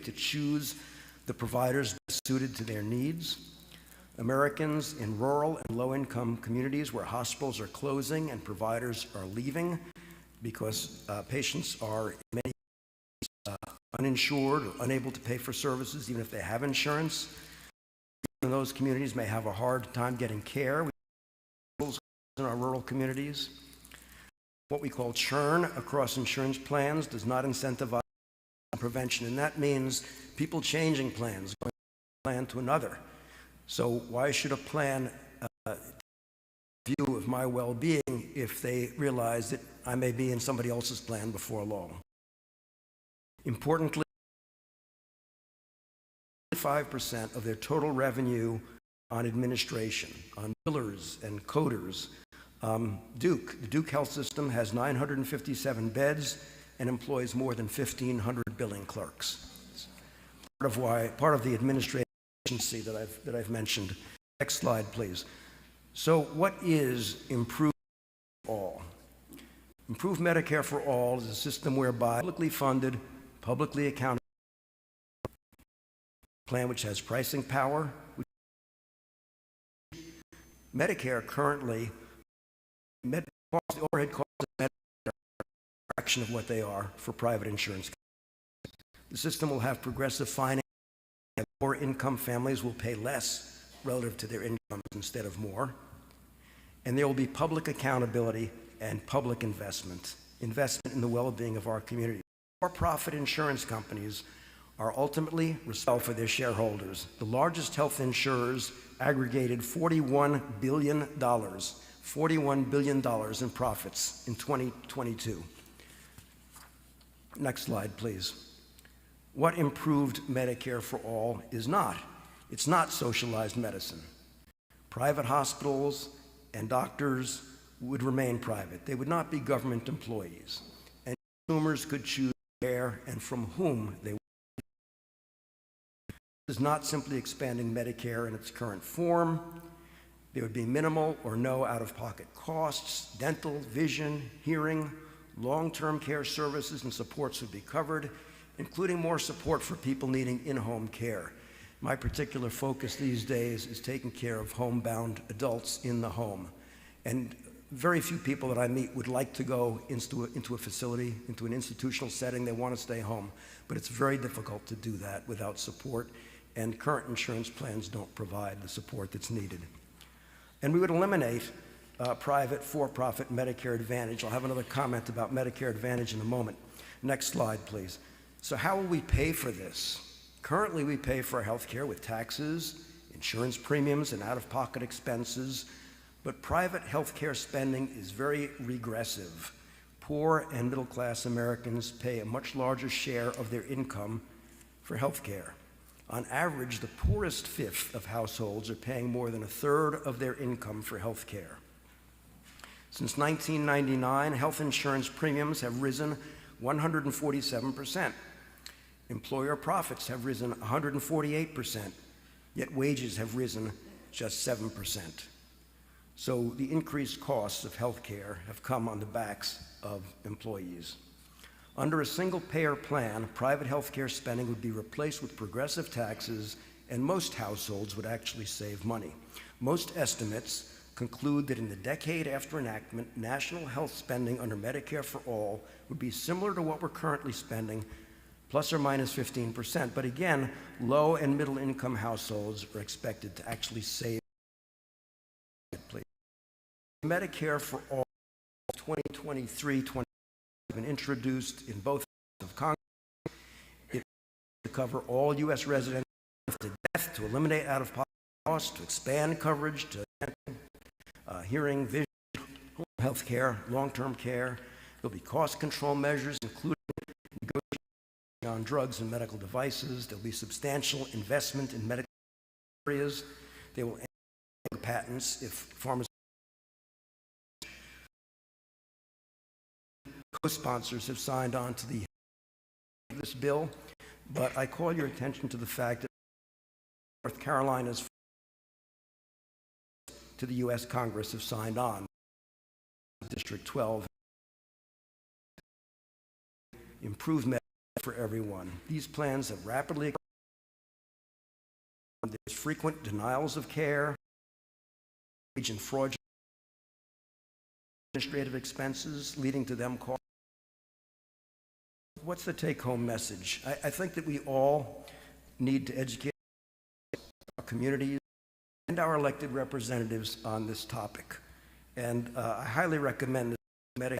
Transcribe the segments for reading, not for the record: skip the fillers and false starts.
to choose the providers best suited to their needs. Americans in rural and low-income communities where hospitals are closing and providers are leaving because patients are in many cases uninsured or unable to pay for services even if they have insurance. In those communities may have a hard time getting care in our rural communities. What we call churn across insurance plans does not incentivize prevention, and that means people changing plans, going from one plan to another. So why should a plan view of my well-being if they realize that I may be in somebody else's plan before long? Importantly, 5% of their total revenue on administration, on billers and coders. The Duke Health System has 957 beds and employs more than 1,500 billing clerks. Part of the administrative efficiency that I've mentioned. Next slide, please. So what is Improved for All? Improved Medicare for All is a system whereby publicly funded, publicly accounted plan which has pricing power. Medicare currently, the overhead costs of Medicare are a fraction of what they are for private insurance companies. The system will have progressive financing, and lower income families will pay less relative to their incomes instead of more. And there will be public accountability and public investment in the well-being of our community. For-profit insurance companies are ultimately responsible for their shareholders. The largest health insurers aggregated $41 billion in profits in 2022. Next slide, please. What Improved Medicare for All is not. It's not socialized medicine. Private hospitals and doctors would remain private. They would not be government employees. And consumers could choose where and from whom they would. This is not simply expanding Medicare in its current form. There would be minimal or no out-of-pocket costs. Dental, vision, hearing, long-term care services and supports would be covered, including more support for people needing in-home care. My particular focus these days is taking care of homebound adults in the home. And very few people that I meet would like to go into a facility, into an institutional setting. They want to stay home. But it's very difficult to do that without support, and current insurance plans don't provide the support that's needed. And we would eliminate private for-profit Medicare Advantage. I'll have another comment about Medicare Advantage in a moment. Next slide, please. So how will we pay for this? Currently, we pay for our health care with taxes, insurance premiums, and out-of-pocket expenses, but private health care spending is very regressive. Poor and middle-class Americans pay a much larger share of their income for health care. On average, the poorest fifth of households are paying more than a third of their income for health care. Since 1999, health insurance premiums have risen 147%. Employer profits have risen 148%, yet wages have risen just 7%. So the increased costs of health care have come on the backs of employees. Under a single-payer plan, private health care spending would be replaced with progressive taxes, and most households would actually save money. Most estimates conclude that in the decade after enactment, national health spending under Medicare for All would be similar to what we're currently spending, plus or minus 15%. But again, low and middle income households are expected to actually save. Medicare for All 2023-2024 has been introduced in both of Congress. It to cover all U.S. residents to death, to eliminate out-of-pocket costs, to expand coverage to hearing, vision, home health care, long-term care. There'll be cost control measures, including negotiating on drugs and medical devices. There'll be substantial investment in medical areas. They will end patents if pharmaceutical co-sponsors have signed on to this bill, but I call your attention to the fact that North Carolina's to the U.S. Congress have signed on. District 12 improved Medicare for everyone. These plans have rapidly. There's frequent denials of care, and fraudulent administrative expenses, leading to them costs. What's the take-home message? I think that we all need to educate our communities and our elected representatives on this topic. And I highly recommend this Medicare.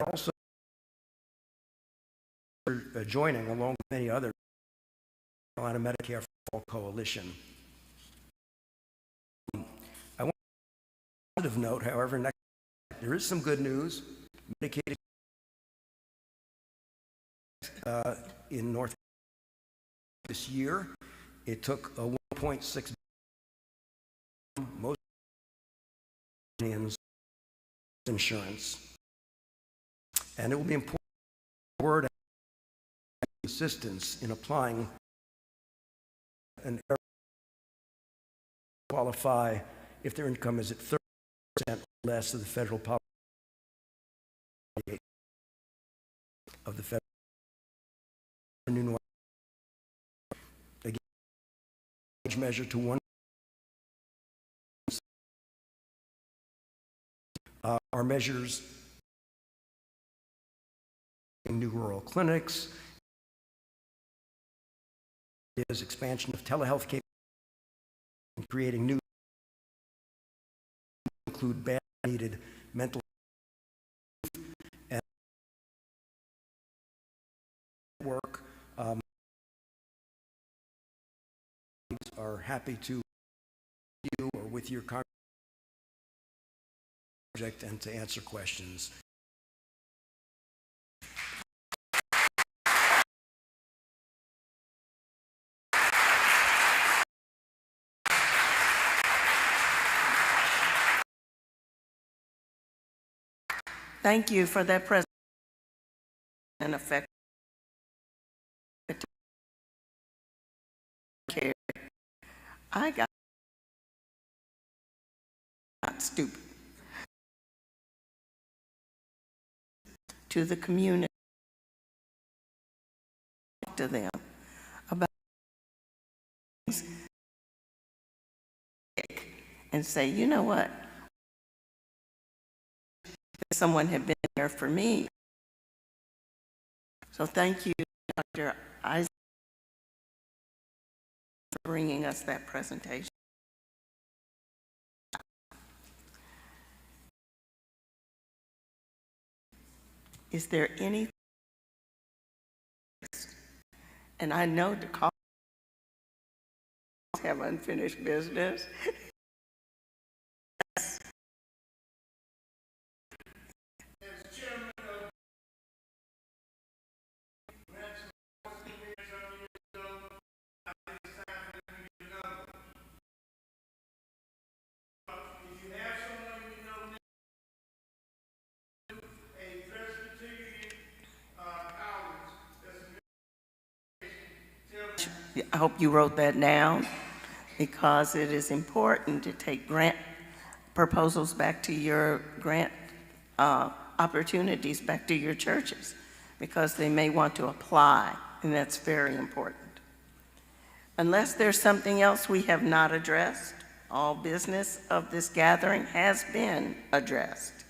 Also, joining along with many others on a Medicare for All coalition. I want a positive note, however, there is some good news. Medicaid in North this year, it took a 1.6 billion, most Canadians insurance, and it will be important word assistance in applying an area qualify if their income is at 30% or less of the federal poverty of the federal again, age measure to one. Our measures in new rural clinics is expansion of telehealth capabilities and creating new include bad needed mental and work. Are happy to you or with your project and to answer questions. Thank you for that presentation and effect. I got not stupid to the community, to them about things and say, you know what? Someone had been there for me. So thank you, Dr. Isaac, for bringing us that presentation. Is there anything? And I know the call have unfinished business. I hope you wrote that down, because it is important to take grant proposals back to your grant opportunities back to your churches, because they may want to apply, and that's very important. Unless there's something else we have not addressed, all business of this gathering has been addressed.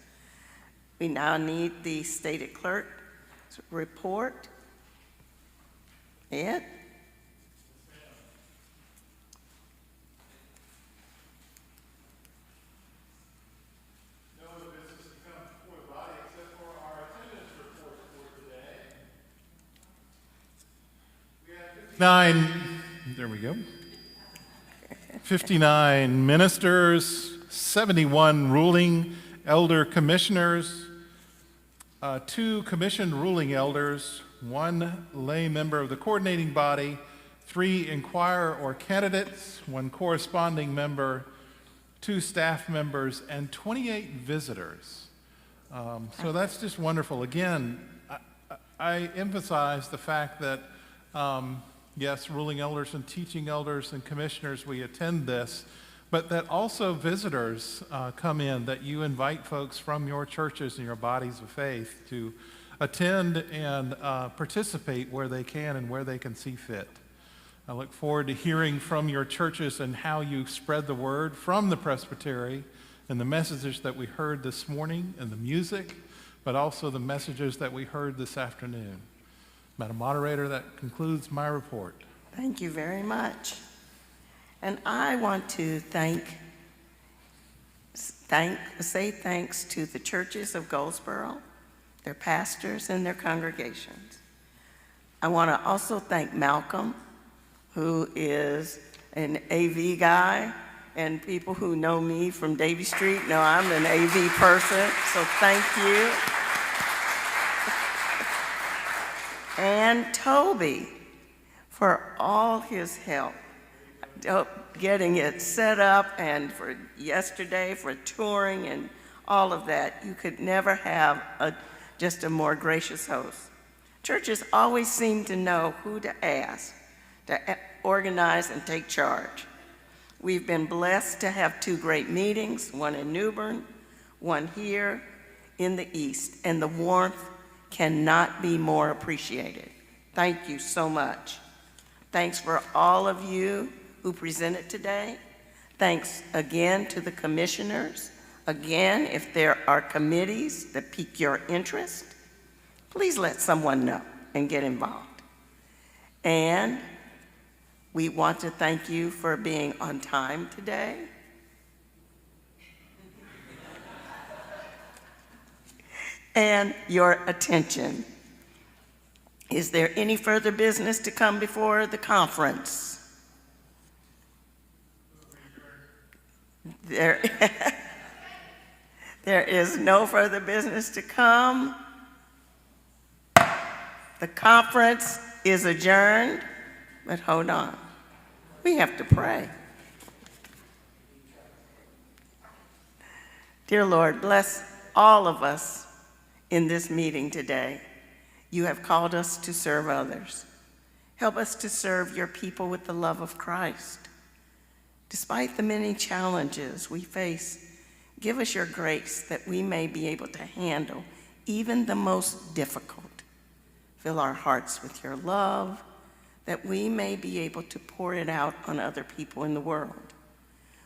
We now need the stated clerk's report. Ed? There we go. 59 ministers, 71 ruling elder commissioners, 2 commissioned ruling elders, 1 lay member of the coordinating body, 3 inquirer or candidates, 1 corresponding member, 2 staff members, and 28 visitors. So that's just wonderful. Again, I emphasize the fact that yes, ruling elders and teaching elders and commissioners, we attend this, but that also visitors come in, that you invite folks from your churches and your bodies of faith to attend and participate where they can and where they can see fit. I look forward to hearing from your churches and how you spread the word from the Presbytery and the messages that we heard this morning and the music, but also the messages that we heard this afternoon. Madam Moderator, that concludes my report. Thank you very much. And I want to say thanks to the churches of Goldsboro, their pastors, and their congregations. I want to also thank Malcolm, who is an AV guy, and people who know me from Davie Street know I'm an AV person, so thank you. And Toby for all his help getting it set up, and for yesterday for touring and all of that. You could never have just a more gracious host. Churches always seem to know who to ask to organize and take charge. We've been blessed to have two great meetings, one in New Bern, one here in the East, and the warmth cannot be more appreciated. Thank you so much. Thanks for all of you who presented today. Thanks again to the commissioners. Again, if there are committees that pique your interest, please let someone know and get involved. And we want to thank you for being on time today. And your attention. Is there any further business to come before the conference? There is no further business to come. The conference is adjourned, but hold on. We have to pray. Dear Lord, bless all of us in this meeting today. You have called us to serve others. Help us to serve your people with the love of Christ. Despite the many challenges we face, give us your grace that we may be able to handle even the most difficult. Fill our hearts with your love, that we may be able to pour it out on other people in the world.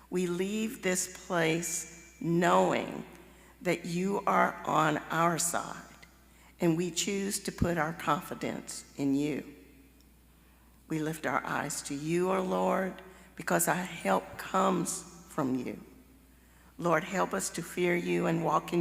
We leave this place knowing that you are on our side, and we choose to put our confidence in you. We lift our eyes to you, O Lord, because our help comes from you. Lord, help us to fear you and walk in